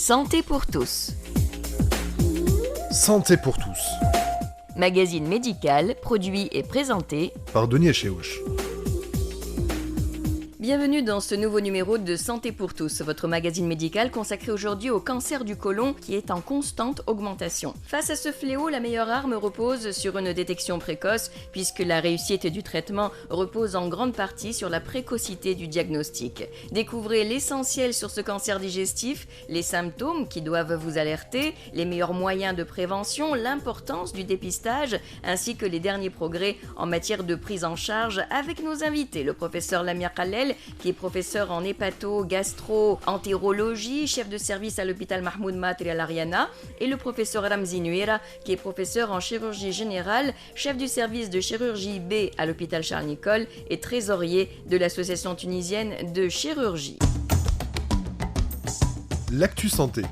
Santé pour tous. Santé pour tous. Magazine médical, produit et présenté Par Denis Echeuch. Bienvenue dans ce nouveau numéro de Santé pour tous, votre magazine médical consacré aujourd'hui au cancer du côlon qui est en constante augmentation. Face à ce fléau, la meilleure arme repose sur une détection précoce puisque la réussite du traitement repose en grande partie sur la précocité du diagnostic. Découvrez l'essentiel sur ce cancer digestif, les symptômes qui doivent vous alerter, les meilleurs moyens de prévention, l'importance du dépistage ainsi que les derniers progrès en matière de prise en charge avec nos invités, le professeur Lamia Khalel qui est professeur en hépato-gastro-entérologie, chef de service à l'hôpital Mahmoud Matri à l'Ariana, et le professeur Ramzi Nuira, qui est professeur en chirurgie générale, chef du service de chirurgie B à l'hôpital Charles-Nicolle et trésorier de l'association tunisienne de chirurgie. L'actu santé.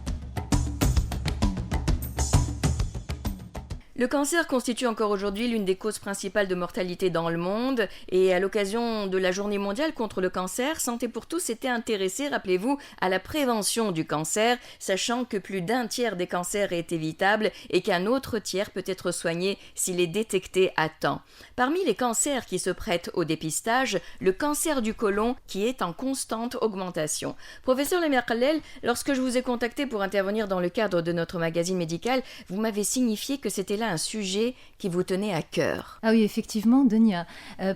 Le cancer constitue encore aujourd'hui l'une des causes principales de mortalité dans le monde et à l'occasion de la journée mondiale contre le cancer, Santé pour tous s'était intéressée, rappelez-vous, à la prévention du cancer, sachant que plus d'un tiers des cancers est évitable et qu'un autre tiers peut être soigné s'il est détecté à temps. Parmi les cancers qui se prêtent au dépistage, le cancer du côlon qui est en constante augmentation. Professeur Lamia Khalel, lorsque je vous ai contacté pour intervenir dans le cadre de notre magazine médical, vous m'avez signifié que c'était là un sujet qui vous tenait à cœur. Ah oui, effectivement, Denia,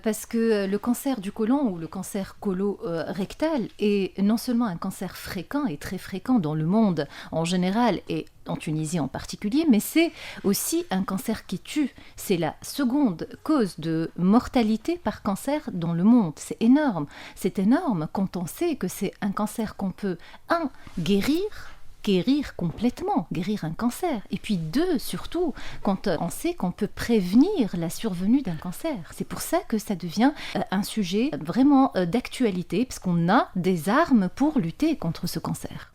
parce que le cancer du côlon ou le cancer colorectal est non seulement un cancer fréquent et très fréquent dans le monde en général et en Tunisie en particulier, mais c'est aussi un cancer qui tue. C'est la seconde cause de mortalité par cancer dans le monde. C'est énorme. C'est énorme quand on sait que c'est un cancer qu'on peut, guérir complètement, guérir un cancer. Et puis 2, surtout, quand on sait qu'on peut prévenir la survenue d'un cancer. C'est pour ça que ça devient un sujet vraiment d'actualité, parce qu'on a des armes pour lutter contre ce cancer.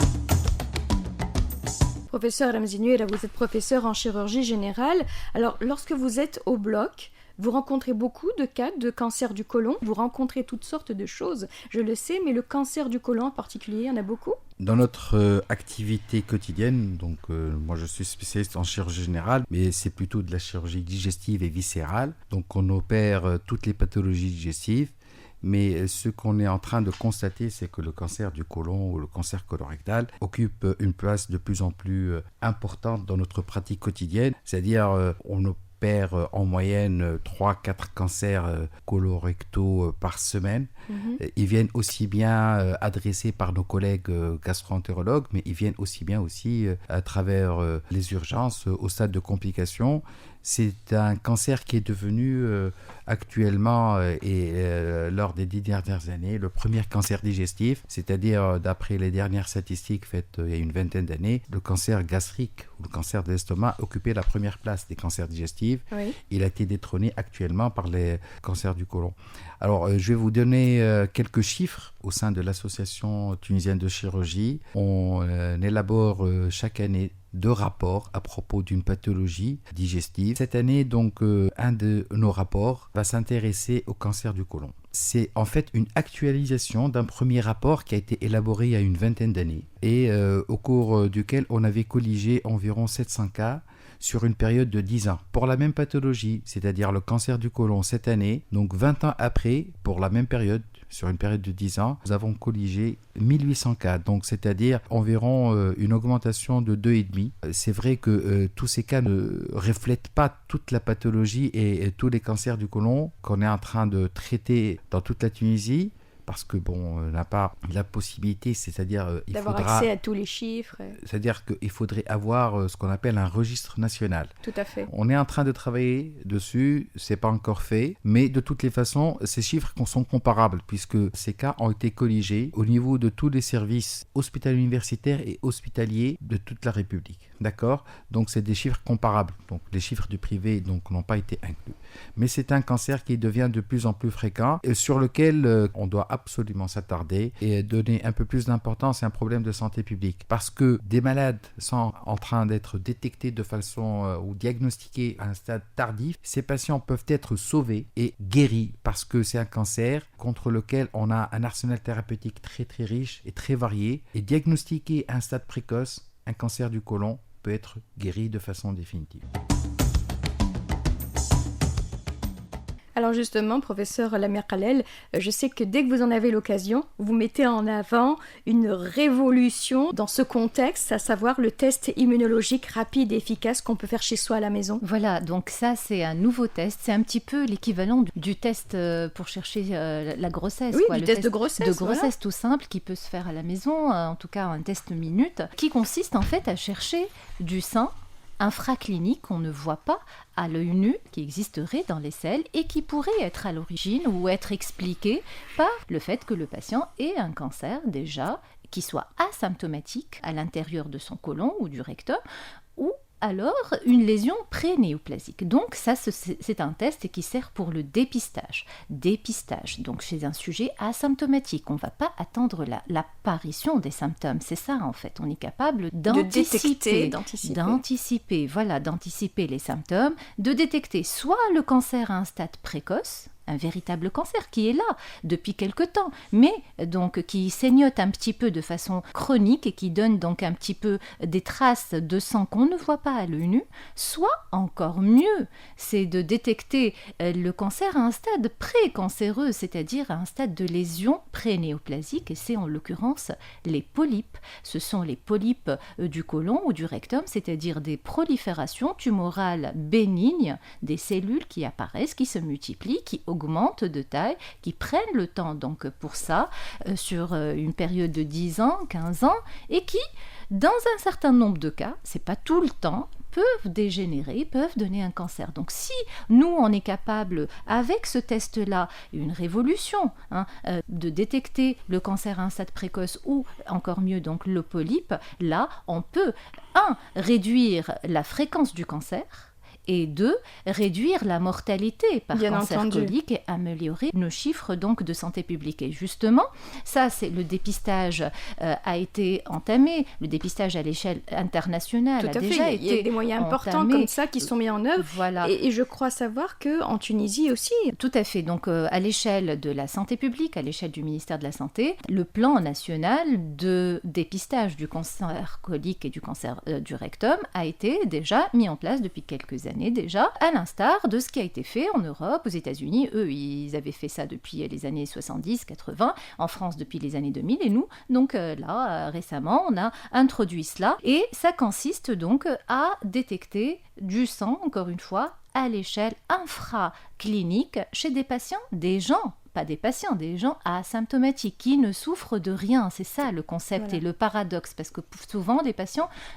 Professeur Ramzi Nuira, vous êtes professeur en chirurgie générale. Alors, lorsque vous êtes au bloc, vous rencontrez beaucoup de cas de cancer du côlon, vous rencontrez toutes sortes de choses, je le sais, mais le cancer du côlon en particulier, il y en a beaucoup ? Dans notre activité quotidienne, donc moi je suis spécialiste en chirurgie générale, mais c'est plutôt de la chirurgie digestive et viscérale, donc on opère toutes les pathologies digestives. Mais ce qu'on est en train de constater, c'est que le cancer du côlon ou le cancer colorectal occupe une place de plus en plus importante dans notre pratique quotidienne. C'est-à-dire, on opère en moyenne 3-4 cancers colorectaux par semaine. Ils viennent aussi bien adressés par nos collègues gastro-entérologues, mais ils viennent aussi bien à travers les urgences au stade de complications. C'est un cancer qui est devenu actuellement lors des 10 dernières années le premier cancer digestif, c'est-à-dire d'après les dernières statistiques faites il y a une vingtaine d'années, le cancer gastrique ou le cancer de l'estomac occupait la première place des cancers digestifs. Oui. Il a été détrôné actuellement par les cancers du côlon. Alors je vais vous donner quelques chiffres au sein de l'association tunisienne de chirurgie. On élabore chaque année 2 rapports à propos d'une pathologie digestive. Cette année, donc, un de nos rapports va s'intéresser au cancer du côlon. C'est en fait une actualisation d'un premier rapport qui a été élaboré il y a une vingtaine d'années et au cours duquel on avait colligé environ 700 cas sur une période de 10 ans. Pour la même pathologie, c'est-à-dire le cancer du côlon cette année, donc 20 ans après, pour la même période, sur une période de 10 ans, nous avons colligé 1800 cas, donc c'est-à-dire environ une augmentation de 2,5. C'est vrai que tous ces cas ne reflètent pas toute la pathologie et tous les cancers du côlon qu'on est en train de traiter dans toute la Tunisie, parce que on n'a pas la possibilité, c'est-à-dire d'avoir accès à tous les chiffres. C'est-à-dire qu'il faudrait avoir ce qu'on appelle un registre national. Tout à fait. On est en train de travailler dessus, c'est pas encore fait, mais de toutes les façons, ces chiffres sont comparables puisque ces cas ont été colligés au niveau de tous les services hospitaliers universitaires et hospitaliers de toute la République. D'accord ? Donc c'est des chiffres comparables. Donc les chiffres du privé n'ont pas été inclus. Mais c'est un cancer qui devient de plus en plus fréquent et sur lequel on doit absolument s'attarder et donner un peu plus d'importance à un problème de santé publique. Parce que des malades sont en train d'être détectés de façon ou diagnostiqués à un stade tardif. Ces patients peuvent être sauvés et guéris parce que c'est un cancer contre lequel on a un arsenal thérapeutique très très riche et très varié. Et diagnostiqué à un stade précoce, un cancer du côlon peut être guéri de façon définitive. Alors justement, professeur Lamir Khalel, je sais que dès que vous en avez l'occasion, vous mettez en avant une révolution dans ce contexte, à savoir le test immunologique rapide et efficace qu'on peut faire chez soi à la maison. Voilà, donc ça c'est un nouveau test, c'est un petit peu l'équivalent du test pour chercher la grossesse. Oui, quoi. du test de grossesse. De grossesse voilà. tout simple qui peut se faire à la maison, en tout cas un test minute, qui consiste en fait à chercher du sang infraclinique qu'on ne voit pas à l'œil nu, qui existerait dans les selles et qui pourrait être à l'origine ou être expliqué par le fait que le patient ait un cancer déjà qui soit asymptomatique à l'intérieur de son côlon ou du rectum ou alors une lésion pré-néoplasique. Donc ça, c'est un test qui sert pour le dépistage. Dépistage, donc chez un sujet asymptomatique. On ne va pas attendre l'apparition des symptômes. C'est ça en fait. On est capable d'anticiper les symptômes, de détecter soit le cancer à un stade précoce, un véritable cancer qui est là depuis quelque temps, mais donc qui saignote un petit peu de façon chronique et qui donne donc un petit peu des traces de sang qu'on ne voit pas à l'œil nu, soit encore mieux, c'est de détecter le cancer à un stade pré-cancéreux, c'est-à-dire à un stade de lésion pré-néoplasique, et c'est en l'occurrence les polypes. Ce sont les polypes du côlon ou du rectum, c'est-à-dire des proliférations tumorales bénignes, des cellules qui apparaissent, qui se multiplient, qui augmentent de taille, qui prennent le temps donc pour ça, sur une période de 10 ans, 15 ans, et qui, dans un certain nombre de cas, c'est pas tout le temps, peuvent dégénérer, peuvent donner un cancer. Donc si nous, on est capable, avec ce test-là, une révolution, de détecter le cancer à un stade précoce ou encore mieux donc le polype, là, on peut, réduire la fréquence du cancer, et 2, réduire la mortalité par Bien cancer entendu. colique et améliorer nos chiffres donc de santé publique. Et justement, ça, c'est le dépistage a été entamé, le dépistage à l'échelle internationale Tout à a déjà fait. été Il y a des moyens importants entamé. comme ça qui sont mis en œuvre. Voilà. Et je crois savoir qu'en Tunisie aussi. Tout à fait. Donc, à l'échelle de la santé publique, à l'échelle du ministère de la Santé, le plan national de dépistage du cancer colique et du cancer du rectum a été déjà mis en place depuis quelques années déjà, à l'instar de ce qui a été fait en Europe, aux États-Unis. Eux, ils avaient fait ça depuis les années 70, 80, en France depuis les années 2000, et nous, donc là, récemment, on a introduit cela, et ça consiste donc à détecter du sang, encore une fois, à l'échelle infraclinique chez des patients, des gens, pas des patients, des gens asymptomatiques qui ne souffrent de rien. C'est ça le concept Voilà. et le paradoxe, parce que souvent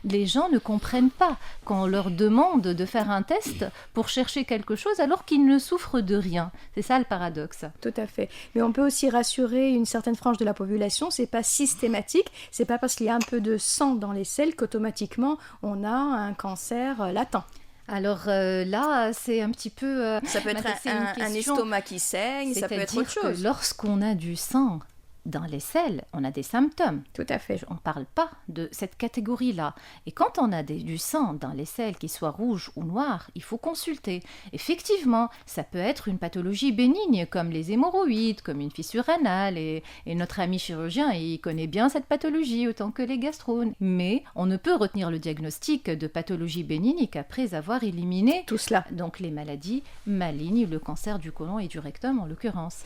les gens ne comprennent pas quand on leur demande de faire un test pour chercher quelque chose alors qu'ils ne souffrent de rien. C'est ça le paradoxe. Tout à fait. Mais on peut aussi rassurer une certaine frange de la population, c'est pas systématique, c'est pas parce qu'il y a un peu de sang dans les selles qu'automatiquement on a un cancer latent. Alors là, c'est un petit peu... Ça peut être c'est une un question. estomac qui saigne, ça peut être autre C'est-à-dire chose. que lorsqu'on a du sang dans les selles, on a des symptômes. Tout à fait. On ne parle pas de cette catégorie-là. Et quand on a du sang dans les selles, qu'il soit rouge ou noir, il faut consulter. Effectivement, ça peut être une pathologie bénigne, comme les hémorroïdes, comme une fissure anale. Et notre ami chirurgien, il connaît bien cette pathologie, autant que les gastro. Mais on ne peut retenir le diagnostic de pathologie bénigne qu'après avoir éliminé Tout cela. donc les maladies malignes, le cancer du côlon et du rectum en l'occurrence.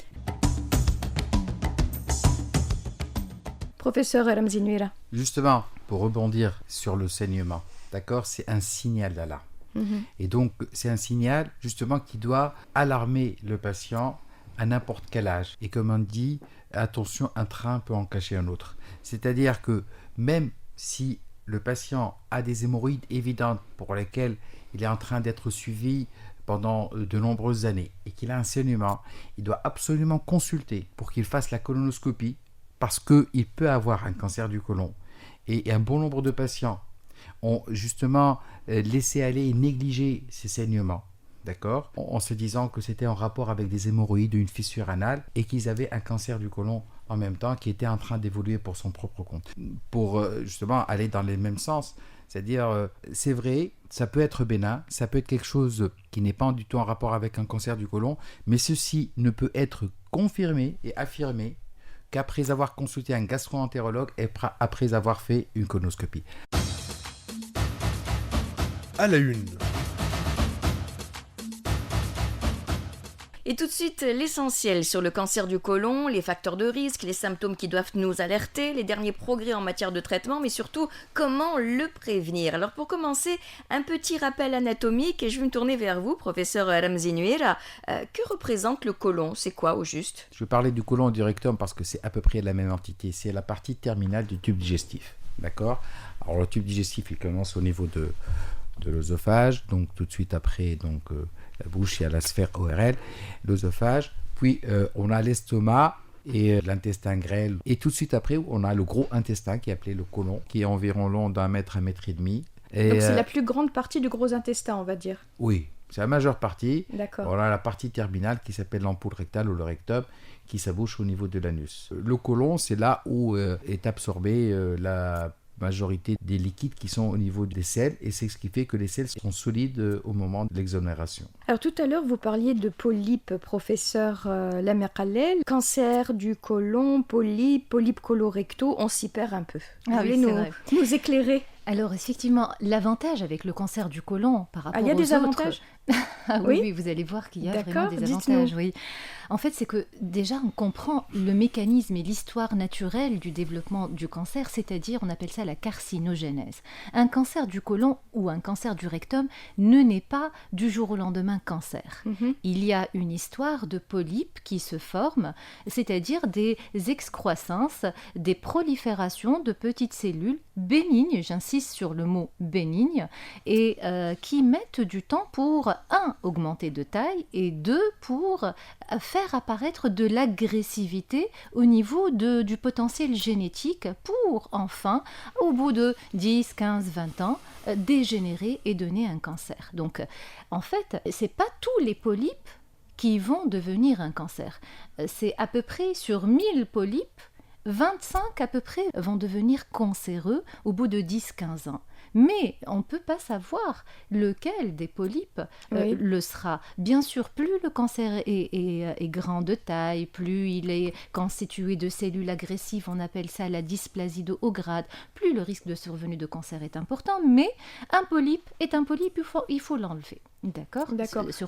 Professeur Ramzi Nouira. Justement, pour rebondir sur le saignement, d'accord, c'est un signal d'alarme. Et donc, c'est un signal justement qui doit alarmer le patient à n'importe quel âge. Et comme on dit, attention, un train peut en cacher un autre. C'est-à-dire que même si le patient a des hémorroïdes évidentes pour lesquelles il est en train d'être suivi pendant de nombreuses années et qu'il a un saignement, il doit absolument consulter pour qu'il fasse la colonoscopie parce qu'il peut avoir un cancer du côlon. Et un bon nombre de patients ont justement laissé aller et négligé ces saignements, d'accord, en se disant que c'était en rapport avec des hémorroïdes ou une fissure anale et qu'ils avaient un cancer du côlon en même temps qui était en train d'évoluer pour son propre compte. Pour justement aller dans le même sens, c'est-à-dire, c'est vrai, ça peut être bénin, ça peut être quelque chose qui n'est pas du tout en rapport avec un cancer du côlon, mais ceci ne peut être confirmé et affirmé qu'après avoir consulté un gastro-entérologue et après avoir fait une colonoscopie. À la une. Et tout de suite, l'essentiel sur le cancer du côlon, les facteurs de risque, les symptômes qui doivent nous alerter, les derniers progrès en matière de traitement, mais surtout, comment le prévenir. Alors pour commencer, un petit rappel anatomique, et je vais me tourner vers vous, professeur Ramzy Nouira. Que représente le côlon? C'est quoi au juste? Je vais parler du côlon et du rectum parce que c'est à peu près la même entité. C'est la partie terminale du tube digestif. D'accord? Alors le tube digestif, il commence au niveau de l'œsophage, donc tout de suite après, la bouche, il y a la sphère ORL, l'œsophage, puis on a l'estomac et l'intestin grêle, et tout de suite après, on a le gros intestin qui est appelé le côlon, qui est environ long d'1 mètre, 1 mètre et demi. Et, donc c'est la plus grande partie du gros intestin, on va dire. Oui, c'est la majeure partie. D'accord. On a la partie terminale qui s'appelle l'ampoule rectale ou le rectum, qui s'abouche au niveau de l'anus. Le côlon, c'est là où est absorbée la majorité des liquides qui sont au niveau des selles, et c'est ce qui fait que les selles sont solides au moment de l'exonération. Alors tout à l'heure, vous parliez de polypes, professeur Lamir Khalel. Cancer du côlon, polypes colorectaux, on s'y perd un peu. Vous voulez nous éclairer? Alors effectivement, l'avantage avec le cancer du côlon par rapport aux autres... Il y a des avantages? Oui, vous allez voir qu'il y a vraiment des avantages. Oui. En fait, c'est que déjà, on comprend le mécanisme et l'histoire naturelle du développement du cancer, c'est-à-dire, on appelle ça la carcinogénèse. Un cancer du côlon ou un cancer du rectum ne naît pas du jour au lendemain cancer. Il y a une histoire de polypes qui se forment, c'est-à-dire des excroissances, des proliférations de petites cellules bénignes, j'insiste sur le mot bénigne, et qui mettent du temps pour, 1, augmenter de taille, et 2, pour faire apparaître de l'agressivité au niveau du potentiel génétique pour enfin, au bout de 10, 15, 20 ans, dégénérer et donner un cancer. Donc, en fait, ce n'est pas tous les polypes qui vont devenir un cancer. C'est à peu près sur 1000 polypes, 25 à peu près vont devenir cancéreux au bout de 10-15 ans. Mais on ne peut pas savoir lequel des polypes le sera. Bien sûr, plus le cancer est grand de taille, plus il est constitué de cellules agressives, on appelle ça la dysplasie de haut grade, plus le risque de survenue de cancer est important. Mais un polype est un polype, il faut l'enlever. D'accord.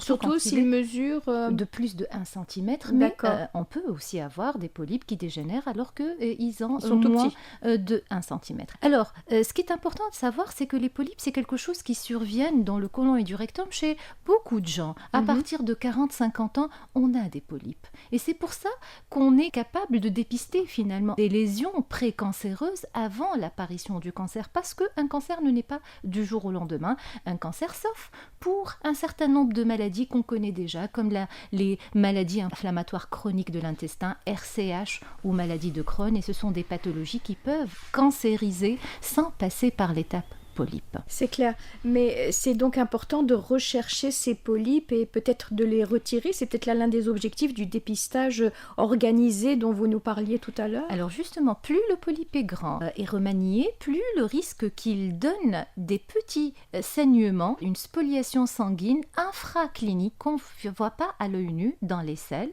Surtout s'il mesure de plus de 1 cm, mais on peut aussi avoir des polypes qui dégénèrent alors qu'ils sont moins de 1 cm. Alors, ce qui est important de savoir, c'est que les polypes, c'est quelque chose qui surviennent dans le côlon et du rectum chez beaucoup de gens. À partir de 40-50 ans, on a des polypes. Et c'est pour ça qu'on est capable de dépister finalement des lésions précancéreuses avant l'apparition du cancer, parce qu'un cancer ne naît pas du jour au lendemain. Un cancer, sauf pour un certain nombre de maladies qu'on connaît déjà, comme les maladies inflammatoires chroniques de l'intestin, RCH ou maladie de Crohn, et ce sont des pathologies qui peuvent cancériser sans passer par l'étape polypes. C'est clair, mais c'est donc important de rechercher ces polypes et peut-être de les retirer. C'est peut-être là l'un des objectifs du dépistage organisé dont vous nous parliez tout à l'heure. Alors justement, plus le polype est grand et remanié, plus le risque qu'il donne des petits saignements, une spoliation sanguine infraclinique qu'on ne voit pas à l'œil nu dans les selles.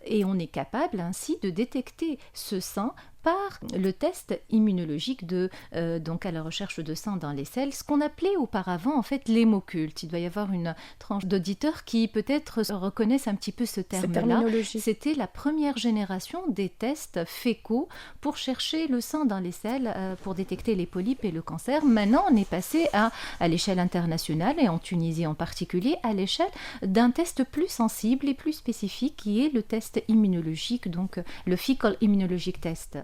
Et on est capable ainsi de détecter ce sang par le test immunologique donc à la recherche de sang dans les selles, ce qu'on appelait auparavant en fait l'hémoculte. Il doit y avoir une tranche d'auditeurs qui peut-être reconnaissent un petit peu ce terme-là. C'était la première génération des tests fécaux pour chercher le sang dans les selles pour détecter les polypes et le cancer. Maintenant, on est passé à l'échelle internationale et en Tunisie en particulier, à l'échelle d'un test plus sensible et plus spécifique qui est le test immunologique, donc le Fecal Immunologic Test.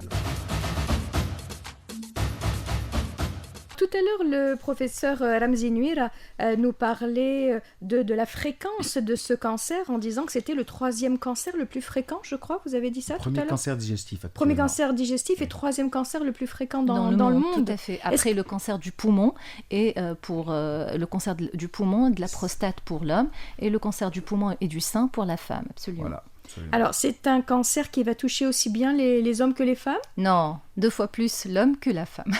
Tout à l'heure, le professeur Ramzy Nouira nous parlait de la fréquence de ce cancer en disant que c'était le 3e cancer le plus fréquent, je crois. Vous avez dit ça tout à l'heure? Premier cancer digestif. Premier cancer digestif et 3e cancer le plus fréquent dans le monde. Tout à fait. Après le cancer du poumon, et pour le cancer du poumon, de la prostate pour l'homme, et le cancer du poumon et du sein pour la femme. Absolument. Voilà. Absolument. Alors, c'est un cancer qui va toucher aussi bien les hommes que les femmes? Non, 2 fois plus l'homme que la femme.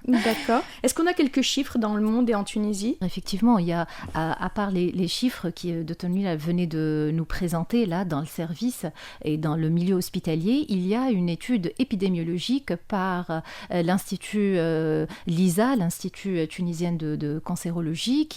D'accord. Est-ce qu'on a quelques chiffres dans le monde et en Tunisie? Effectivement, il y a, à part les chiffres que Dr Nuira venait de nous présenter là dans le service et dans le milieu hospitalier, il y a une étude épidémiologique par l'Institut LISA, l'Institut tunisien de cancérologie,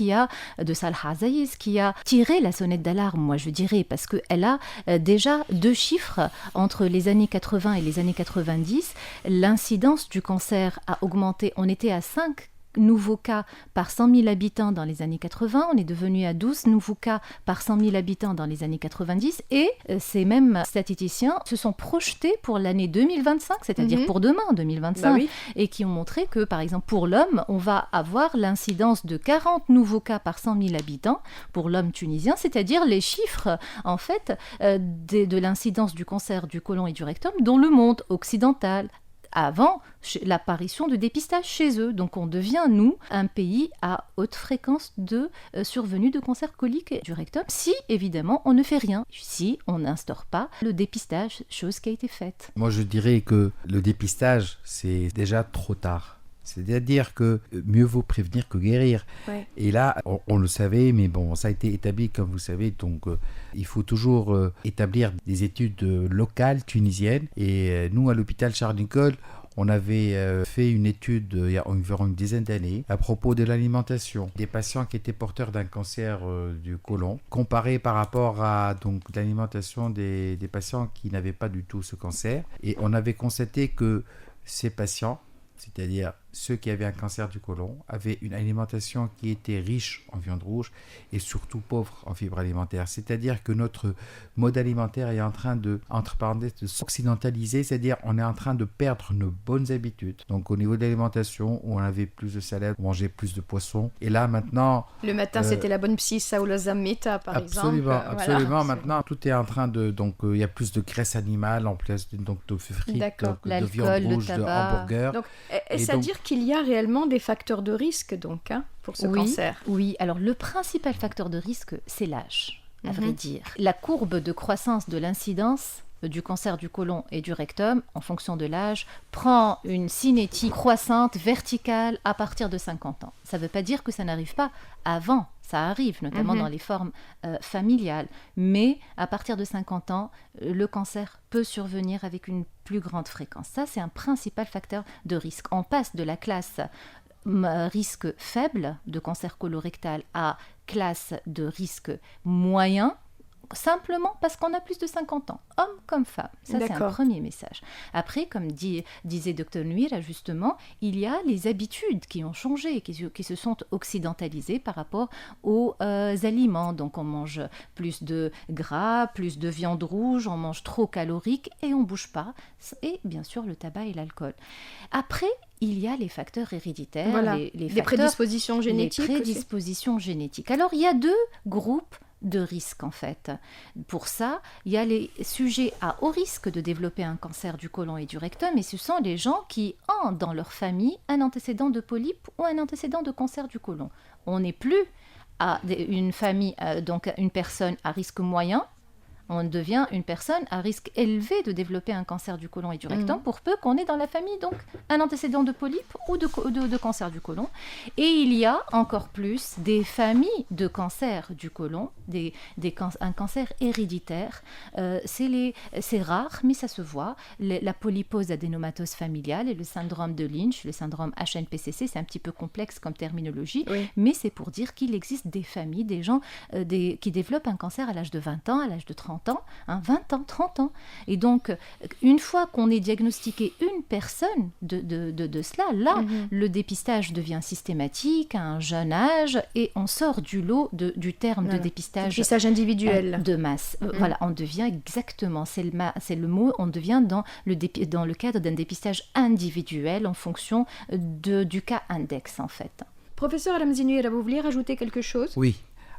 de Salah Azaïs, qui a tiré la sonnette d'alarme, moi je dirais, parce qu'elle a déjà 2 chiffres entre les années 80 et les années 90. L'incidence du cancer a augmenté. On était à 5 nouveaux cas par 100 000 habitants dans les années 80, on est devenu à 12 nouveaux cas par 100 000 habitants dans les années 90, et ces mêmes statisticiens se sont projetés pour l'année 2025, c'est-à-dire pour demain, 2025, et qui ont montré que, par exemple, pour l'homme, on va avoir l'incidence de 40 nouveaux cas par 100 000 habitants pour l'homme tunisien, c'est-à-dire les chiffres, en fait, de l'incidence du cancer du côlon et du rectum dans le monde occidental, avant l'apparition de dépistage chez eux. Donc on devient, nous, un pays à haute fréquence de survenue de cancer colique et du rectum, si évidemment on ne fait rien, si on n'instaure pas le dépistage, chose qui a été faite. Moi je dirais que le dépistage, c'est déjà trop tard. C'est-à-dire que mieux vaut prévenir que guérir. Ouais. Et là, on le savait, mais bon, ça a été établi, comme vous savez, donc il faut toujours établir des études locales tunisiennes. Et nous, à l'hôpital Charles-Nicolle, on avait fait une étude il y a environ une dizaine d'années à propos de l'alimentation des patients qui étaient porteurs d'un cancer du côlon, comparé par rapport à donc, l'alimentation des patients qui n'avaient pas du tout ce cancer. Et on avait constaté que ces patients, c'est-à-dire ceux qui avaient un cancer du côlon, avaient une alimentation qui était riche en viande rouge et surtout pauvre en fibres alimentaires. C'est-à-dire que notre mode alimentaire est en train de, entre parenthèses, de s'occidentaliser, c'est-à-dire on est en train de perdre nos bonnes habitudes. Donc au niveau de l'alimentation, on avait plus de salade, on mangeait plus de poisson. Et là maintenant... Le matin, c'était la bonne psissa ou la zamita, par exemple. Absolument. Voilà. Maintenant, tout est en train de... Donc il y a plus de graisse animale en place donc, de frites, donc, de viande rouge, de hamburgers. Donc, est-ce à dire qu'il y a réellement des facteurs de risque donc pour ce cancer? Oui, alors le principal facteur de risque, c'est l'âge, à vrai dire. La courbe de croissance de l'incidence du cancer du côlon et du rectum, en fonction de l'âge, prend une cinétique croissante, verticale, à partir de 50 ans. Ça ne veut pas dire que ça n'arrive pas avant. Ça arrive, notamment dans les formes familiales. Mais à partir de 50 ans, le cancer peut survenir avec une plus grande fréquence. Ça, c'est un principal facteur de risque. On passe de la classe risque faible de cancer colorectal à classe de risque moyen, simplement parce qu'on a plus de 50 ans, homme comme femme. Ça, c'est un premier message. Après, comme disait Dr Nuira, justement, il y a les habitudes qui ont changé, qui se sont occidentalisées par rapport aux aliments. Donc, on mange plus de gras, plus de viande rouge, on mange trop calorique et on ne bouge pas. Et bien sûr, le tabac et l'alcool. Après, il y a les facteurs héréditaires, les prédispositions génétiques. Les prédispositions génétiques. Alors, il y a 2 groupes de risque en fait. Pour ça, il y a les sujets à haut risque de développer un cancer du côlon et du rectum, et ce sont les gens qui ont dans leur famille un antécédent de polype ou un antécédent de cancer du côlon. On n'est plus à une famille, donc une personne à risque moyen, on devient une personne à risque élevé de développer un cancer du côlon et du rectum, pour peu qu'on ait dans la famille donc un antécédent de polype ou de cancer du côlon. Et il y a encore plus des familles de cancer du côlon, un cancer héréditaire. C'est rare, mais ça se voit. La polypose adénomatose familiale et le syndrome de Lynch, le syndrome HNPCC, c'est un petit peu complexe comme terminologie, mais c'est pour dire qu'il existe des familles, des gens qui développent un cancer à l'âge de 20 ans, à l'âge de 30 ans, 20 ans, 30 ans. Et donc, une fois qu'on ait diagnostiqué une personne de cela, là, le dépistage devient systématique à un jeune âge et on sort du lot du terme de dépistage individuel. De masse. Voilà, on devient exactement, c'est le mot, on devient dans le cadre d'un dépistage individuel en fonction du cas index, en fait. Professeur Ramzi Nuira, vous vouliez rajouter quelque chose? Oui.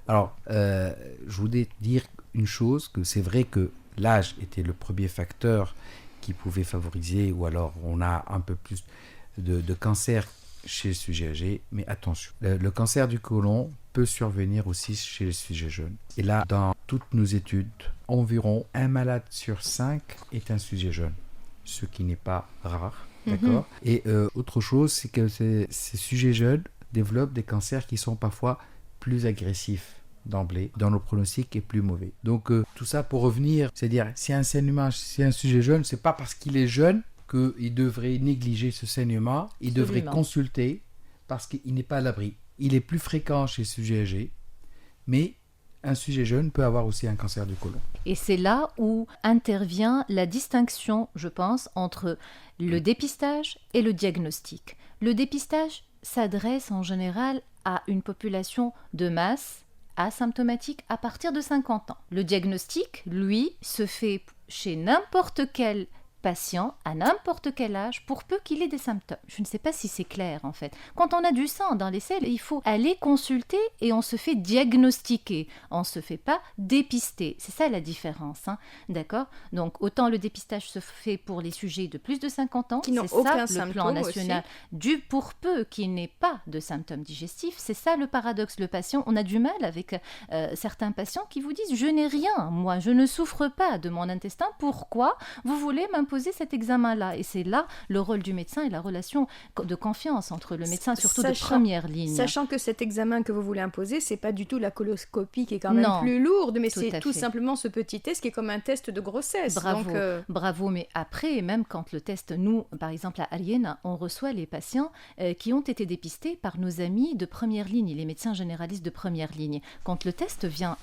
Alors, je voulais dire une chose, que c'est vrai que l'âge était le premier facteur qui pouvait favoriser, ou alors on a un peu plus de cancer chez les sujets âgés, mais attention, le cancer du côlon peut survenir aussi chez les sujets jeunes. Et là, dans toutes nos études, environ 1 malade sur 5 est un sujet jeune, ce qui n'est pas rare. D'accord. Et autre chose, c'est que ces sujets jeunes développent des cancers qui sont parfois plus agressifs d'emblée, dans nos pronostics est plus mauvais. Donc tout ça pour revenir, c'est-à-dire si un saignement, si un sujet jeune, c'est pas parce qu'il est jeune qu'il devrait négliger ce saignement, il devrait consulter parce qu'il n'est pas à l'abri. Il est plus fréquent chez le sujet âgé, mais un sujet jeune peut avoir aussi un cancer du côlon. Et c'est là où intervient la distinction, je pense, entre le dépistage et le diagnostic. Le dépistage s'adresse en général à une population de masse asymptomatique à partir de 50 ans. Le diagnostic, lui, se fait chez n'importe quel patient, à n'importe quel âge, pour peu qu'il ait des symptômes. Je ne sais pas si c'est clair, en fait. Quand on a du sang dans les selles, il faut aller consulter et on se fait diagnostiquer. On ne se fait pas dépister. C'est ça la différence, hein. D'accord ? Donc, autant le dépistage se fait pour les sujets de plus de 50 ans, qui n'ont c'est aucun ça le plan national, du pour peu qu'il n'ait pas de symptômes digestifs. C'est ça le paradoxe. Le patient, on a du mal avec certains patients qui vous disent « Je n'ai rien, moi, je ne souffre pas de mon intestin. Pourquoi vous voulez m'imposer cet examen-là » Et c'est là le rôle du médecin et la relation de confiance entre le médecin, surtout de première ligne. Sachant que cet examen que vous voulez imposer, c'est pas du tout la coloscopie qui est quand même plus lourde, mais c'est tout simplement ce petit test qui est comme un test de grossesse. Bravo, donc, bravo. Mais après, même quand le test, nous, par exemple à Aliena, on reçoit les patients qui ont été dépistés par nos amis de première ligne, les médecins généralistes de première ligne. Quand le test vient,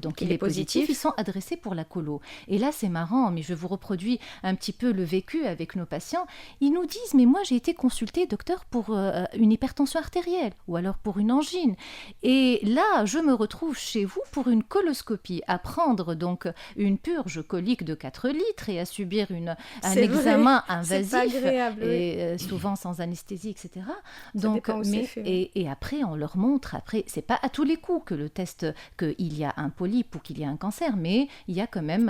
donc il est positif, ils sont adressés pour la colo. Et là, c'est marrant, mais je vous reproduis un petit peu le vécu avec nos patients. Ils nous disent, mais moi j'ai été consulté, docteur, pour une hypertension artérielle ou alors pour une angine. Et là, je me retrouve chez vous pour une coloscopie, à prendre donc une purge colique de 4 litres et à subir un examen invasif. C'est pas agréable, et souvent sans anesthésie, etc. Donc, effet, et après, on leur montre, après, c'est pas à tous les coups que le test, qu'il y a un polype ou qu'il y a un cancer, mais il y a quand même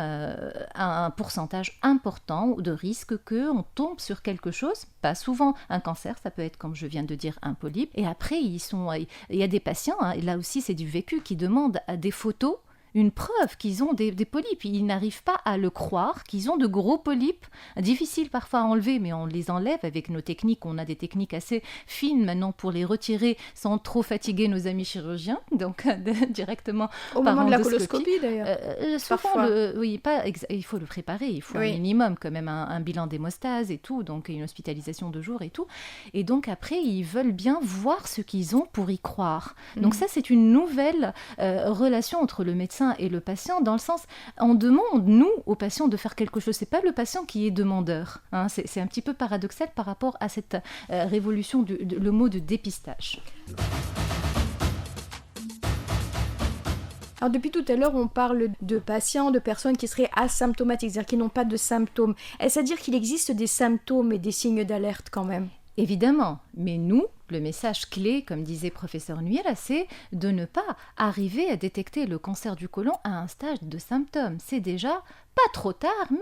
un pourcentage important de risque qu'on tombe sur quelque chose, pas souvent un cancer, ça peut être, comme je viens de dire, un polype. Et après, il y a des patients, hein, et là aussi c'est du vécu, qui demandent des photos, une preuve qu'ils ont des polypes. Ils n'arrivent pas à le croire, qu'ils ont de gros polypes, difficiles parfois à enlever, mais on les enlève avec nos techniques. On a des techniques assez fines maintenant pour les retirer sans trop fatiguer nos amis chirurgiens, donc directement au moment de la coloscopie d'ailleurs. Souvent, il faut le préparer, il faut un minimum quand même, un bilan d'hémostase et tout, donc une hospitalisation de jour et tout. Et donc après, ils veulent bien voir ce qu'ils ont pour y croire. Donc ça, c'est une nouvelle relation entre le médecin et le patient, dans le sens, on demande, nous, aux patients de faire quelque chose. C'est pas le patient qui est demandeur, hein. C'est un petit peu paradoxal par rapport à cette révolution, le mot de dépistage. Alors depuis tout à l'heure, on parle de patients, de personnes qui seraient asymptomatiques, c'est-à-dire qui n'ont pas de symptômes. Est-ce à dire qu'il existe des symptômes et des signes d'alerte quand même ? Évidemment, mais nous, le message clé, comme disait professeur Nuira, c'est de ne pas arriver à détecter le cancer du côlon à un stade de symptômes. C'est déjà pas trop tard, mais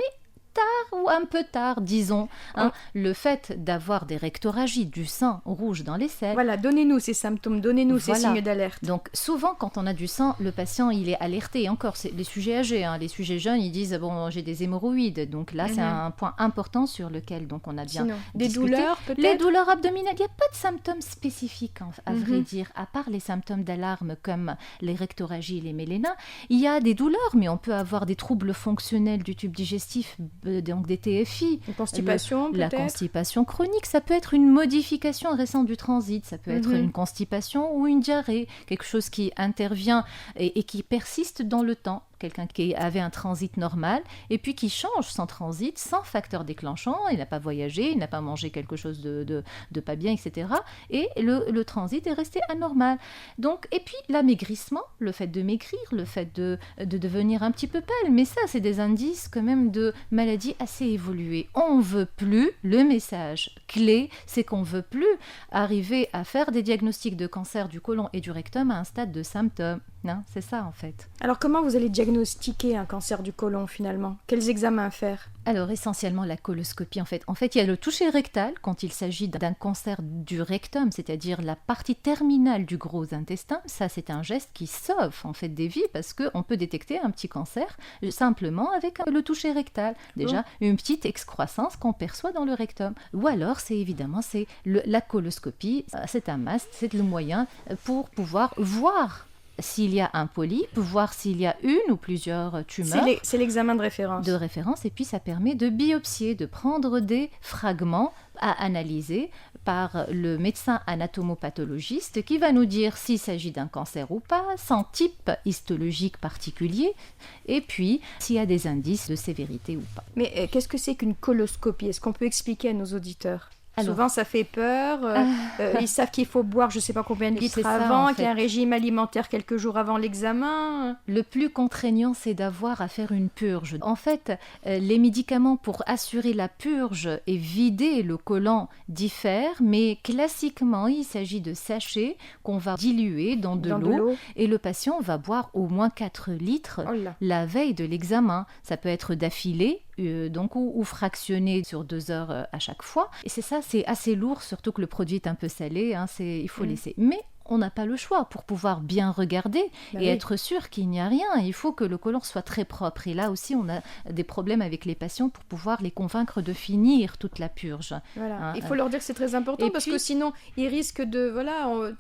tard ou un peu tard, disons. Hein. Le fait d'avoir des rectoragies, du sang rouge dans les selles. Voilà, donnez-nous ces symptômes, donnez-nous ces signes d'alerte. Donc souvent, quand on a du sang, le patient, il est alerté. Et encore, c'est les sujets âgés, hein. Les sujets jeunes, ils disent, bon, j'ai des hémorroïdes. Donc là, c'est un point important sur lequel donc, on a bien des discuté. Douleurs, peut-être ? Les douleurs abdominales, il n'y a pas de symptômes spécifiques, à vrai dire, à part les symptômes d'alarme comme les rectoragies et les mélénas. Il y a des douleurs, mais on peut avoir des troubles fonctionnels du tube digestif, donc des TFI. Une constipation, peut-être ? La constipation chronique, ça peut être une modification récente du transit, ça peut être une constipation ou une diarrhée, quelque chose qui intervient et qui persiste dans le temps. Quelqu'un qui avait un transit normal et puis qui change son transit sans facteur déclenchant, il n'a pas voyagé, il n'a pas mangé quelque chose de pas bien, etc. Et le transit est resté anormal. Donc, et puis l'amaigrissement, le fait de maigrir, le fait de devenir un petit peu pâle, mais ça c'est des indices quand même de maladies assez évoluées. On ne veut plus, le message clé, c'est qu'on ne veut plus arriver à faire des diagnostics de cancer du côlon et du rectum à un stade de symptômes. Non, c'est ça en fait. Alors comment vous allez diagnostiquer diagnostiquer un cancer du côlon finalement? Quels examens faire? Alors essentiellement la coloscopie en fait. En fait, il y a le toucher rectal quand il s'agit d'un cancer du rectum, c'est-à-dire la partie terminale du gros intestin. Ça, c'est un geste qui sauve en fait des vies parce qu'on peut détecter un petit cancer simplement avec le toucher rectal. Déjà, une petite excroissance qu'on perçoit dans le rectum. Ou alors, c'est la coloscopie. C'est un must, c'est le moyen pour pouvoir voir s'il y a un polype, voir s'il y a une ou plusieurs tumeurs. C'est l'examen de référence. Et puis ça permet de biopsier, de prendre des fragments à analyser par le médecin anatomopathologiste qui va nous dire s'il s'agit d'un cancer ou pas, son type histologique particulier, et puis s'il y a des indices de sévérité ou pas. Mais qu'est-ce que c'est qu'une coloscopie? Est-ce qu'on peut expliquer à nos auditeurs? Alors, souvent, ça fait peur. Ils savent qu'il faut boire je ne sais pas combien de litres c'est ça, avant, en qu'il y a un fait. régime alimentaire quelques jours avant l'examen. Le plus contraignant, c'est d'avoir à faire une purge. En fait, les médicaments pour assurer la purge et vider le côlon diffèrent, mais classiquement, il s'agit de sachets qu'on va diluer dans de l'eau et le patient va boire au moins 4 litres Oh là. la veille de l'examen. Ça peut être d'affilée. Donc ou fractionné sur 2 heures à chaque fois. Et c'est assez lourd, surtout que le produit est un peu salé, il faut laisser. Mais on n'a pas le choix pour pouvoir bien regarder et être sûr qu'il n'y a rien. Il faut que le côlon soit très propre. Et là aussi, on a des problèmes avec les patients pour pouvoir les convaincre de finir toute la purge. Voilà. Il faut leur dire que c'est très important parce que sinon, ils risquent de...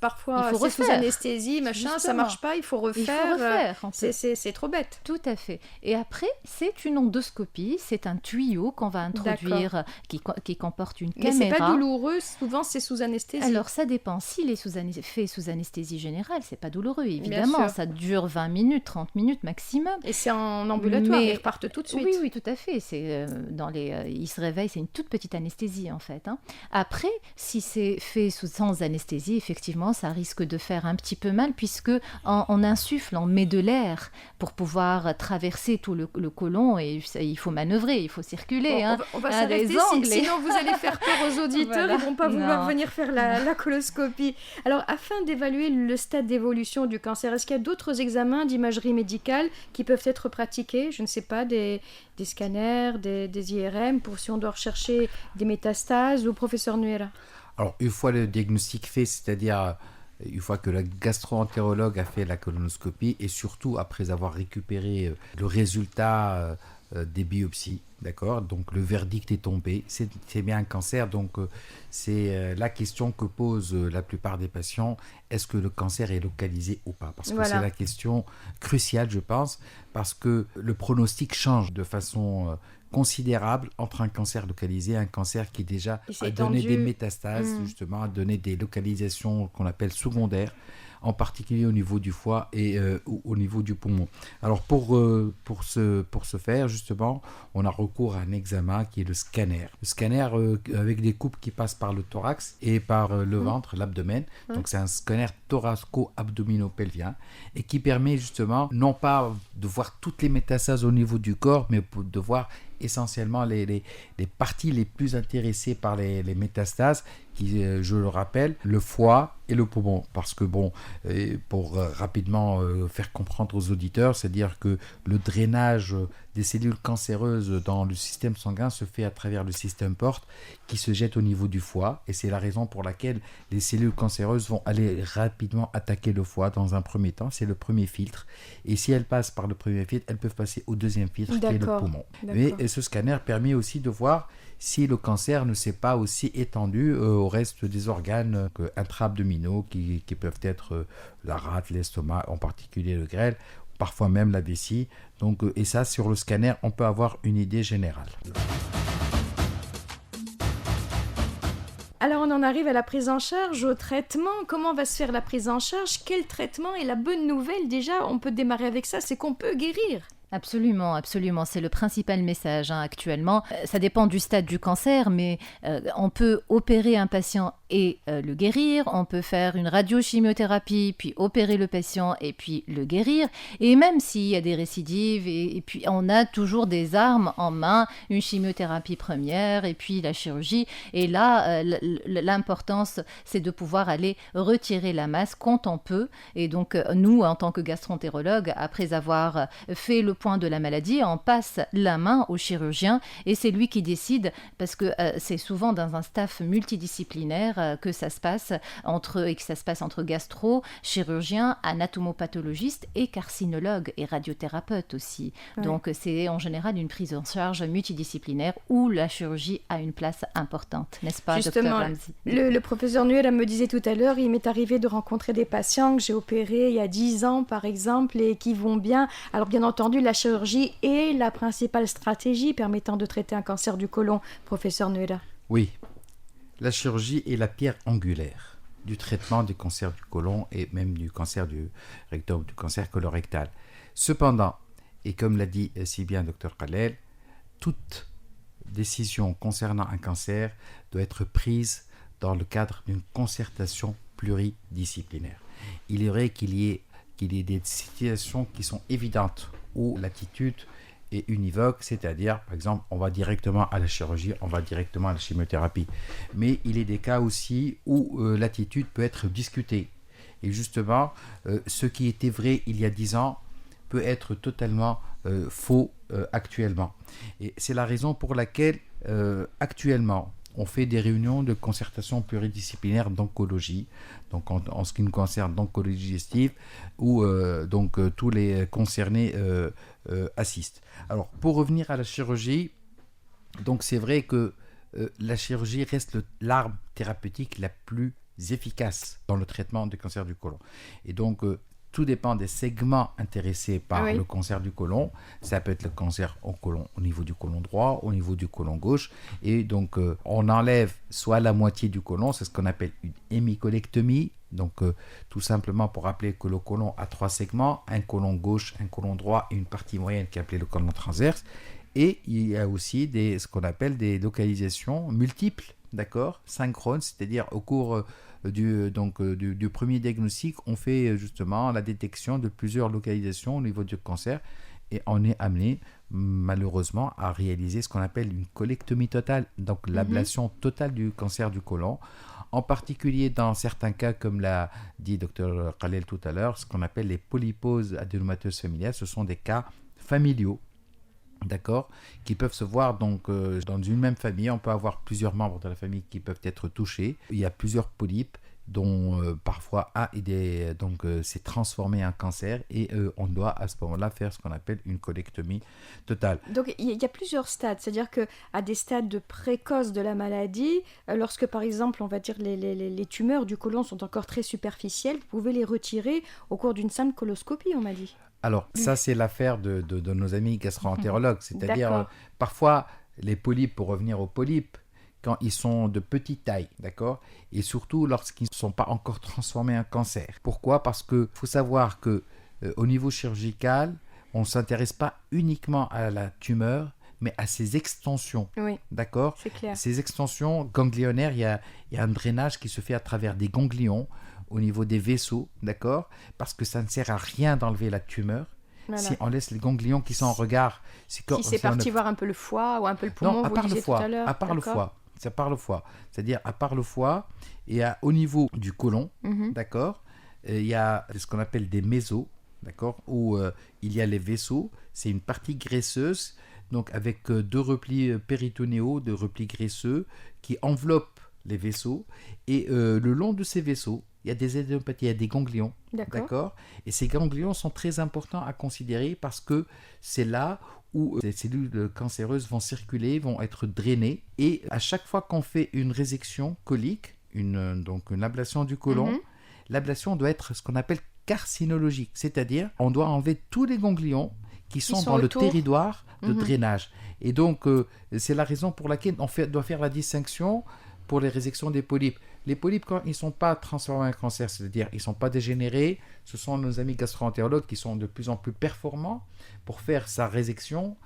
parfois, il faut c'est sous anesthésie, machin, ça marche pas, il faut refaire. C'est trop bête. Tout à fait. Et après, c'est une endoscopie. C'est un tuyau qu'on va introduire qui comporte une caméra. Mais c'est pas douloureux, souvent c'est sous anesthésie. Alors, ça dépend. S'il est fait sous anesthésie générale, c'est pas douloureux, évidemment. Ça dure 20 minutes, 30 minutes maximum. Et c'est en ambulatoire, ils repartent tout de suite. Oui, tout à fait. Ils se réveillent, c'est une toute petite anesthésie, en fait. Après, si c'est fait sans anesthésie, effectivement, ça risque de faire un petit peu mal, puisque on insuffle, on met de l'air pour pouvoir traverser tout le côlon, et il faut manœuvrer, il faut circuler. On va s'arrêter, sinon vous allez faire peur aux auditeurs, ils vont pas vouloir venir faire la coloscopie. Alors, afin d'évaluer le stade d'évolution du cancer, est-ce qu'il y a d'autres examens d'imagerie médicale qui peuvent être pratiqués? Je ne sais pas, des scanners, des IRM, pour si on doit rechercher des métastases, ou professeur Nuera? Alors, une fois le diagnostic fait, c'est-à-dire une fois que le gastro-entérologue a fait la colonoscopie et surtout après avoir récupéré le résultat des biopsies, d'accord? Donc le verdict est tombé, c'est bien un cancer, donc c'est la question que posent la plupart des patients, est-ce que le cancer est localisé ou pas? Parce que c'est la question cruciale, je pense, parce que le pronostic change de façon considérable entre un cancer localisé et un cancer qui déjà a donné des métastases, justement, a donné des localisations qu'on appelle secondaires, en particulier au niveau du foie et au niveau du poumon. Alors pour ce faire, justement, on a recours à un examen qui est le scanner. Le scanner avec des coupes qui passent par le thorax et par le ventre, l'abdomen. Donc c'est un scanner thoraco-abdominopelvien et qui permet justement non pas de voir toutes les métastases au niveau du corps, mais de voir essentiellement les parties les plus intéressées par les métastases, qui, je le rappelle, le foie et le poumon. Parce que pour rapidement faire comprendre aux auditeurs, c'est-à-dire que le drainage des cellules cancéreuses dans le système sanguin se fait à travers le système porte qui se jette au niveau du foie, et c'est la raison pour laquelle les cellules cancéreuses vont aller rapidement attaquer le foie dans un premier temps. C'est le premier filtre, et si elles passent par le premier filtre, elles peuvent passer au deuxième filtre qui est le poumon. Mais ce scanner permet aussi de voir si le cancer ne s'est pas aussi étendu au reste des organes intra-abdominaux qui peuvent être la rate, l'estomac, en particulier le grêle, parfois même la vessie. Donc, et ça, sur le scanner, on peut avoir une idée générale. Alors on en arrive à la prise en charge, au traitement. Comment va se faire la prise en charge? Quel traitement? Et la bonne nouvelle, déjà, on peut démarrer avec ça, c'est qu'on peut guérir. Absolument, absolument. C'est le principal message actuellement. Ça dépend du stade du cancer, mais on peut opérer un patient et le guérir. On peut faire une radiochimiothérapie, puis opérer le patient et puis le guérir. Et même s'il y a des récidives, et puis on a toujours des armes en main, une chimiothérapie première et puis la chirurgie. Et là, l'importance, c'est de pouvoir aller retirer la masse quand on peut. Et donc, nous, en tant que gastroentérologues, après avoir fait le point de la maladie, on passe la main au chirurgien et c'est lui qui décide parce que c'est souvent dans un staff multidisciplinaire que ça se passe entre gastro, chirurgien, anatomopathologiste et carcinologue et radiothérapeute aussi. Ouais. Donc c'est en général une prise en charge multidisciplinaire où la chirurgie a une place importante, n'est-ce pas, Justement, Dr Ramzi? Le professeur Nuera me disait tout à l'heure, il m'est arrivé de rencontrer des patients que j'ai opérés il y a 10 ans par exemple et qui vont bien. Alors bien entendu, la chirurgie est la principale stratégie permettant de traiter un cancer du côlon, professeur Nuera. Oui, la chirurgie est la pierre angulaire du traitement du cancer du côlon et même du cancer du rectum, du cancer colorectal. Cependant, et comme l'a dit si bien Dr Khalel, toute décision concernant un cancer doit être prise dans le cadre d'une concertation pluridisciplinaire. Il est vrai qu'il y ait des situations qui sont évidentes où l'attitude est univoque, c'est-à-dire, par exemple, on va directement à la chirurgie, on va directement à la chimiothérapie. Mais il est des cas aussi où l'attitude peut être discutée. Et justement, ce qui était vrai il y a 10 ans peut être totalement faux actuellement. Et c'est la raison pour laquelle, actuellement, on fait des réunions de concertation pluridisciplinaire d'oncologie, donc en ce qui nous concerne d'oncologie digestive, où tous les concernés assistent. Alors, pour revenir à la chirurgie, donc c'est vrai que la chirurgie reste l'arme thérapeutique la plus efficace dans le traitement du cancer du côlon. Et donc, tout dépend des segments intéressés par le cancer du côlon. Ça peut être le cancer au niveau du côlon droit, au niveau du côlon gauche. Et donc, on enlève soit la moitié du côlon, c'est ce qu'on appelle une hémicolectomie. Donc, tout simplement pour rappeler que le côlon a 3 segments, un côlon gauche, un côlon droit et une partie moyenne qui est appelée le côlon transverse. Et il y a aussi ce qu'on appelle des localisations multiples, d'accord, synchrones, c'est-à-dire au cours du premier diagnostic, on fait justement la détection de plusieurs localisations au niveau du cancer et on est amené malheureusement à réaliser ce qu'on appelle une colectomie totale, donc l'ablation totale du cancer du côlon, en particulier dans certains cas, comme l'a dit Dr Khalel tout à l'heure, ce qu'on appelle les polyposes adénomateuses familiales. Ce sont des cas familiaux, d'accord, qui peuvent se voir donc dans une même famille. On peut avoir plusieurs membres de la famille qui peuvent être touchés. Il y a plusieurs polypes dont parfois un s'est transformé en cancer et on doit à ce moment-là faire ce qu'on appelle une colectomie totale. Donc il y a plusieurs stades, c'est-à-dire qu'à des stades précoces de la maladie, lorsque par exemple on va dire les tumeurs du côlon sont encore très superficielles, vous pouvez les retirer au cours d'une simple coloscopie, on m'a dit. Alors, ça, c'est l'affaire de nos amis gastro-entérologues. C'est-à-dire, parfois, les polypes, pour revenir aux polypes, quand ils sont de petite taille, d'accord, et surtout lorsqu'ils ne sont pas encore transformés en cancer. Pourquoi ? Parce qu'il faut savoir qu'au niveau chirurgical, on ne s'intéresse pas uniquement à la tumeur, mais à ses extensions. Oui, d'accord ? C'est clair. Ces extensions ganglionnaires, il y a un drainage qui se fait à travers des ganglions, au niveau des vaisseaux, d'accord ? Parce que ça ne sert à rien d'enlever la tumeur. Voilà. Si on laisse les ganglions qui sont en regard... Si c'est parti voir un peu le foie ou un peu le poumon, non, à vous part disiez le foie, tout à l'heure. À part le foie. C'est par le foie. C'est-à-dire à part le foie, et au niveau du côlon, d'accord, il y a ce qu'on appelle des mésos, d'accord, où il y a les vaisseaux. C'est une partie graisseuse, donc avec 2 replis péritonéaux, 2 replis graisseux, qui enveloppent les vaisseaux. Et le long de ces vaisseaux, il y a des adénopathies, il y a des ganglions. D'accord. Et ces ganglions sont très importants à considérer parce que c'est là où les cellules cancéreuses vont circuler, vont être drainées. Et à chaque fois qu'on fait une résection colique, une ablation du côlon, l'ablation doit être ce qu'on appelle carcinologique. C'est-à-dire, on doit enlever tous les ganglions qui sont dans autour. Le territoire de drainage. Et donc, c'est la raison pour laquelle on doit faire la distinction pour les résections des polypes. Les polypes, quand ils ne sont pas transformés en cancer, c'est-à-dire ils ne sont pas dégénérés, ce sont nos amis gastro-entérologues qui sont de plus en plus performants pour faire sa résection